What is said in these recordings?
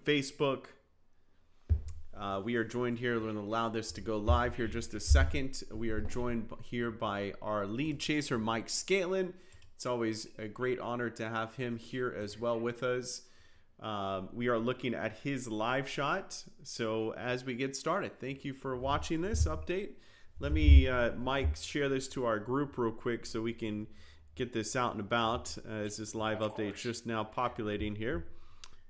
Facebook. We are joined here. We're going to allow this to go live here just a second. We are joined here by our lead chaser, Mike Scantlin. It's always a great honor to have him here as well with us. We are looking at his live shot. So as we get started, thank you for watching this update. Let me, Mike, share this to our group real quick so we can get this out and about as this live update just now populating here.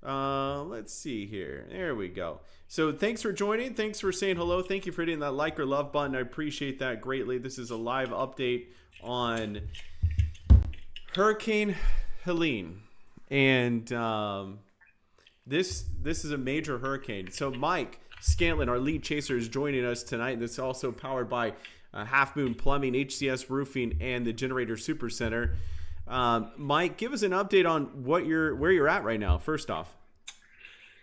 Let's see here. There we go. So thanks for joining. Thanks for saying hello. Thank you for hitting that like or love button. I appreciate that greatly. This is a live update on Hurricane Helene. And this is a major hurricane. So Mike Scantlin, our lead chaser, is joining us tonight. This is also powered by Half Moon Plumbing, HCS Roofing, and the Generator SuperCenter. Mike, give us an update on where you're at right now, first off.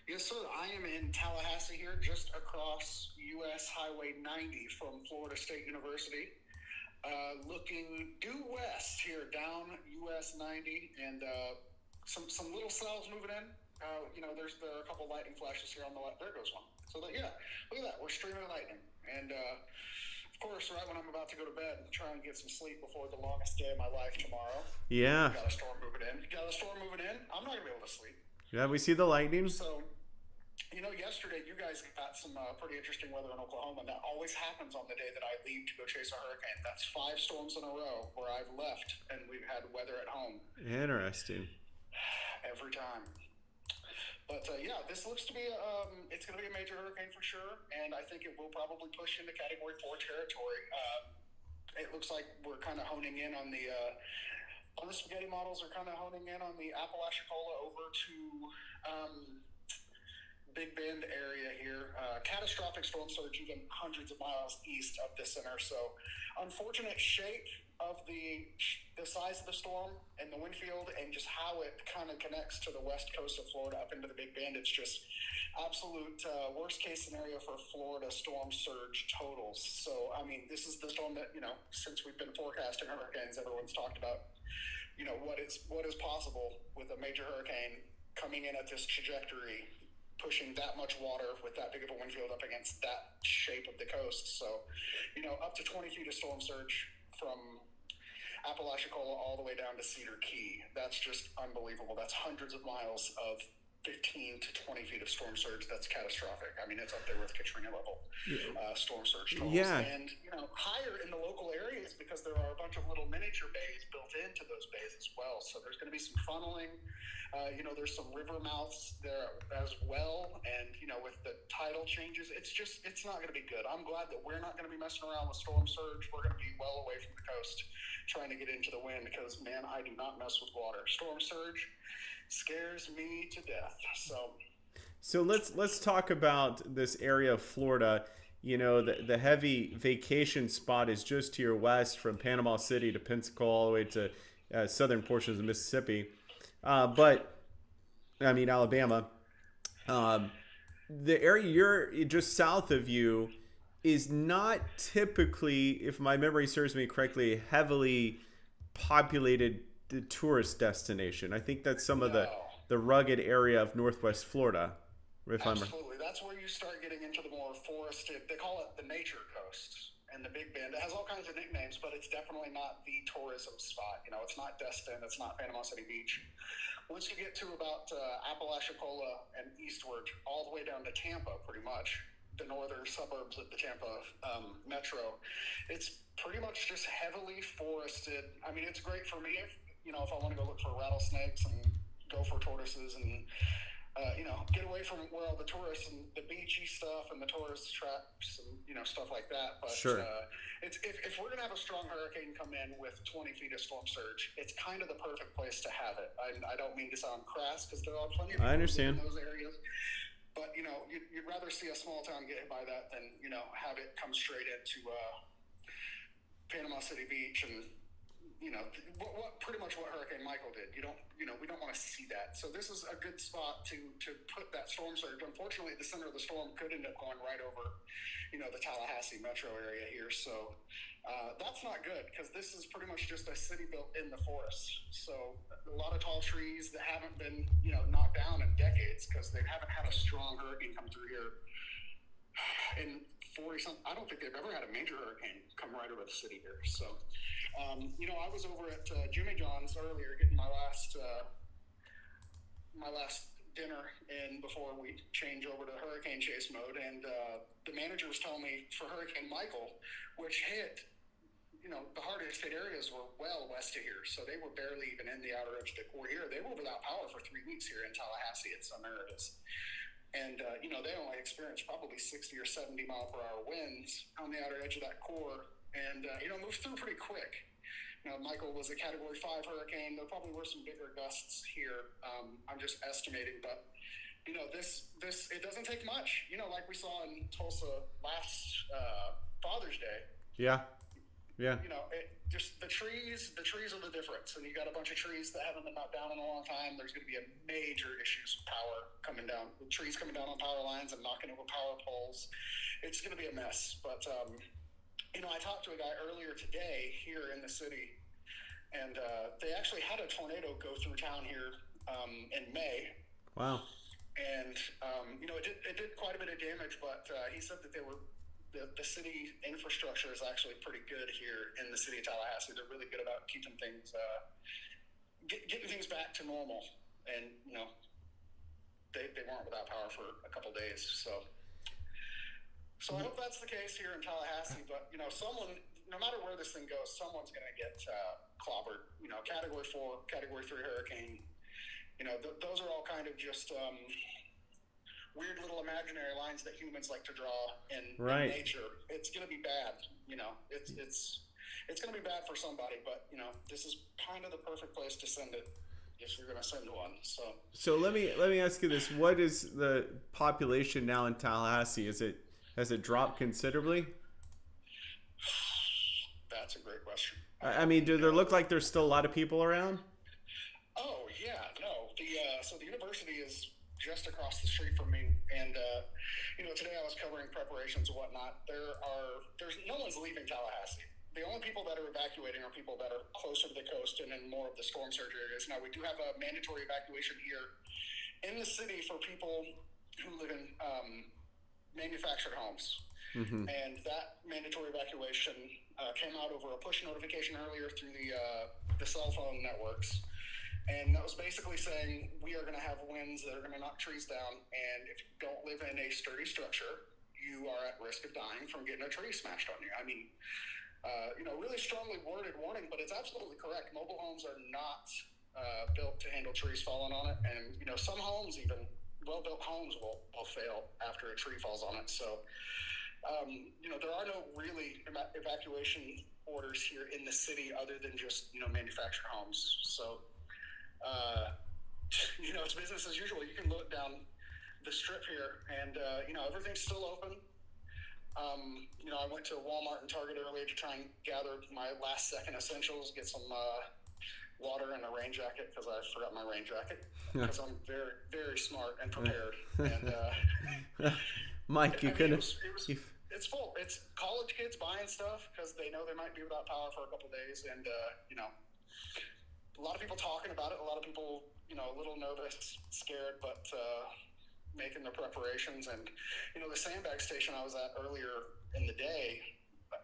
Yes, sir. I am in Tallahassee here, just across U.S. Highway 90 from Florida State University. Looking due west here, down U.S. 90, and some little cells moving in. There are a couple lightning flashes here on the left. There goes one. So, look at that. We're streaming lightning. And, of course, right when I'm about to go to bed and try and get some sleep before the longest day of my life tomorrow. Yeah. Got a storm moving in. I'm not going to be able to sleep. Yeah, we see the lightning. So, yesterday you guys got some pretty interesting weather in Oklahoma, and that always happens on the day that I leave to go chase a hurricane. That's 5 storms in a row where I've left and we've had weather at home. Interesting. Every time. But this looks to be it's going to be a major hurricane for sure, and I think it will probably push into Category 4 territory. It looks like we're kind of honing in on the spaghetti models are kind of honing in on the Apalachicola over to Big Bend area here. Catastrophic storm surge even hundreds of miles east of the center. So unfortunate shape of the size of the storm and the wind field and just how it kind of connects to the west coast of Florida up into the Big Bend. It's just absolute worst case scenario for Florida storm surge totals. So, I mean, this is the storm that, since we've been forecasting hurricanes, everyone's talked about, what is possible with a major hurricane coming in at this trajectory, pushing that much water with that big of a wind field up against that shape of the coast. So, up to 20 feet of storm surge from Apalachicola all the way down to Cedar Key. That's just unbelievable. That's hundreds of miles of 15 to 20 feet of storm surge. That's catastrophic. I mean, it's up there with Katrina level storm surge totals. Yeah. And, higher in the local areas because there are a bunch of little miniature bays built into those bays as well. So there's going to be some funneling. There's some river mouths there as well. And, with the tidal changes, it's not going to be good. I'm glad that we're not going to be messing around with storm surge. We're going to be well away from the coast trying to get into the wind because, man, I do not mess with water. Storm surge scares me to death. So let's talk about this area of Florida. The heavy vacation spot is just to your west from Panama City to Pensacola all the way to southern portions of Mississippi. Alabama. The area you're just south of you is not typically, if my memory serves me correctly, heavily populated tourist destination. I think that's some of the rugged area of Northwest Florida. Absolutely. That's where you start getting into the more forested, they call it the nature coast and the Big Bend. It has all kinds of nicknames, but it's definitely not the tourism spot. It's not Destin. It's not Panama City Beach. Once you get to about Apalachicola and eastward, all the way down to Tampa, pretty much, the northern suburbs of the Tampa metro, it's pretty much just heavily forested. I mean, it's great for me if I want to go look for rattlesnakes and gopher tortoises and, get away from where all the tourists and the beachy stuff and the tourist traps and, stuff like that. But sure. If we're going to have a strong hurricane come in with 20 feet of storm surge, it's kind of the perfect place to have it. I don't mean to sound crass because there are plenty of people in those areas. But, you'd rather see a small town get hit by that than, have it come straight into Panama City Beach and, pretty much what Hurricane Michael did. We don't want to see that. So this is a good spot to put that storm surge. Unfortunately, the center of the storm could end up going right over, the Tallahassee metro area here. So that's not good, because this is pretty much just a city built in the forest. So a lot of tall trees that haven't been, knocked down in decades, because they haven't had a strong hurricane come through here in 40-something. I don't think they've ever had a major hurricane come right over the city here. So, I was over at Jimmy John's earlier getting my last dinner in before we change over to hurricane chase mode, and the manager was telling me for Hurricane Michael, which hit, the hardest hit areas were well west of here, so they were barely even in the outer edge of the core here. They were without power for 3 weeks here in Tallahassee at some areas. And, they only experienced probably 60 or 70 mile per hour winds on the outer edge of that core, and, moved through pretty quick. Michael was a Category 5 hurricane. There probably were some bigger gusts here. I'm just estimating, but, it doesn't take much. Like we saw in Tulsa last Father's Day. Yeah. Yeah. Just the trees are the difference. And you got a bunch of trees that haven't been knocked down in a long time. There's going to be a major issues with power coming down, with trees coming down on power lines and knocking over power poles. It's going to be a mess. But, I talked to a guy earlier today here in the city, and they actually had a tornado go through town here in May. Wow. And, it did quite a bit of damage, but he said that the city infrastructure is actually pretty good here in the city of Tallahassee. They're really good about keeping things, getting things back to normal. And, they weren't without power for a couple days. So I hope that's the case here in Tallahassee. But, someone, no matter where this thing goes, someone's going to get clobbered. Category 4, Category 3 hurricane. Those are all kind of just weird little imaginary lines that humans like to draw in nature. It's going to be bad. It's going to be bad for somebody, but this is kind of the perfect place to send it if you're going to send one. So let me ask you this: what is the population now in Tallahassee? Has it dropped considerably? That's a great question. I mean, do there look like there's still a lot of people around? Oh yeah, no. So the university is just across the street from me, and today I was covering preparations and whatnot. There's no one's leaving Tallahassee. The only people that are evacuating are people that are closer to the coast and in more of the storm surge areas. Now, we do have a mandatory evacuation here in the city for people who live in manufactured homes. Mm-hmm. And that mandatory evacuation came out over a push notification earlier through the cell phone networks. And that was basically saying we are going to have winds that are going to knock trees down, and if you don't live in a sturdy structure, you are at risk of dying from getting a tree smashed on you. I mean, really strongly worded warning, but it's absolutely correct. Mobile homes are not built to handle trees falling on it, and some homes, even well-built homes, will fail after a tree falls on it. So, there are no really evacuation orders here in the city other than just manufactured homes. So. It's business as usual. You can look down the strip here, and everything's still open. I went to Walmart and Target earlier to try and gather my last second essentials, get some water and a rain jacket, because I forgot my rain jacket, because I'm very, very smart and prepared. And Mike, it's full. It's college kids buying stuff because they know they might be without power for a couple of days, and a lot of people talking about it, a lot of people, a little nervous, scared, but making their preparations. And, the sandbag station I was at earlier in the day,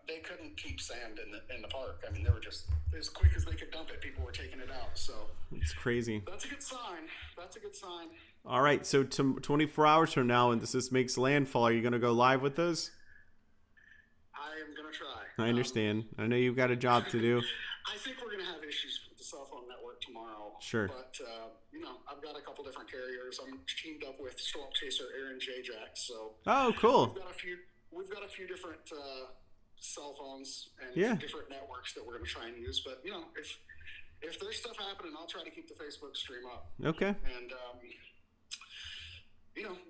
they couldn't keep sand in the park. I mean, they were just, as quick as they could dump it, people were taking it out. So it's crazy. That's a good sign. All right. So 24 hours from now, when this makes landfall, are you going to go live with us? I am going to try. I understand. I know you've got a job to do. I think we're going to have issues with the cell phone network tomorrow. Sure. But, I've got a couple different carriers. I'm teamed up with Storm Chaser Aaron J-Jack. So. Oh, cool. We've got a few different cell phones and different networks that we're going to try and use. But, if there's stuff happening, I'll try to keep the Facebook stream up. Okay. And,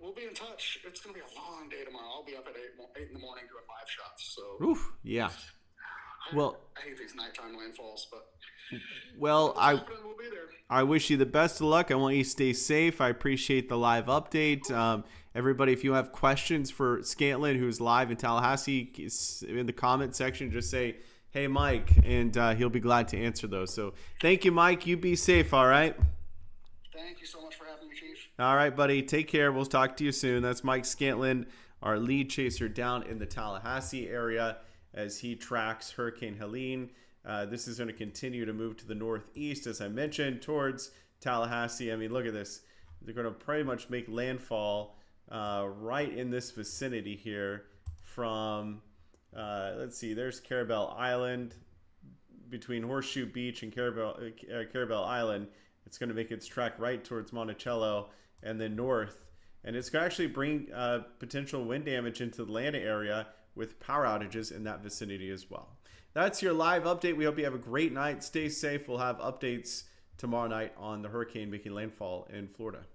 we'll be in touch. It's going to be a long day tomorrow. I'll be up at 8 in the morning doing live shots. So. Oof, yeah. Well, I hate these nighttime landfalls, but well, we'll be there. I wish you the best of luck. I want you to stay safe. I appreciate the live update. Everybody, if you have questions for Scantlin, who's live in Tallahassee, in the comment section, just say, "Hey, Mike," and he'll be glad to answer those. So thank you, Mike. You be safe, all right? Thank you so much for having me, Chief. All right, buddy. Take care. We'll talk to you soon. That's Mike Scantlin, our lead chaser down in the Tallahassee area as he tracks Hurricane Helene. This is going to continue to move to the northeast, as I mentioned, towards Tallahassee. I mean, look at this. They're going to pretty much make landfall right in this vicinity here from, let's see, there's Carabel Island. Between Horseshoe Beach and Carabel Island, it's going to make its track right towards Monticello and then north. And it's going to actually bring potential wind damage into the Atlanta area with power outages in that vicinity as well. That's your live update. We hope you have a great night. Stay safe. We'll have updates tomorrow night on the hurricane making landfall in Florida.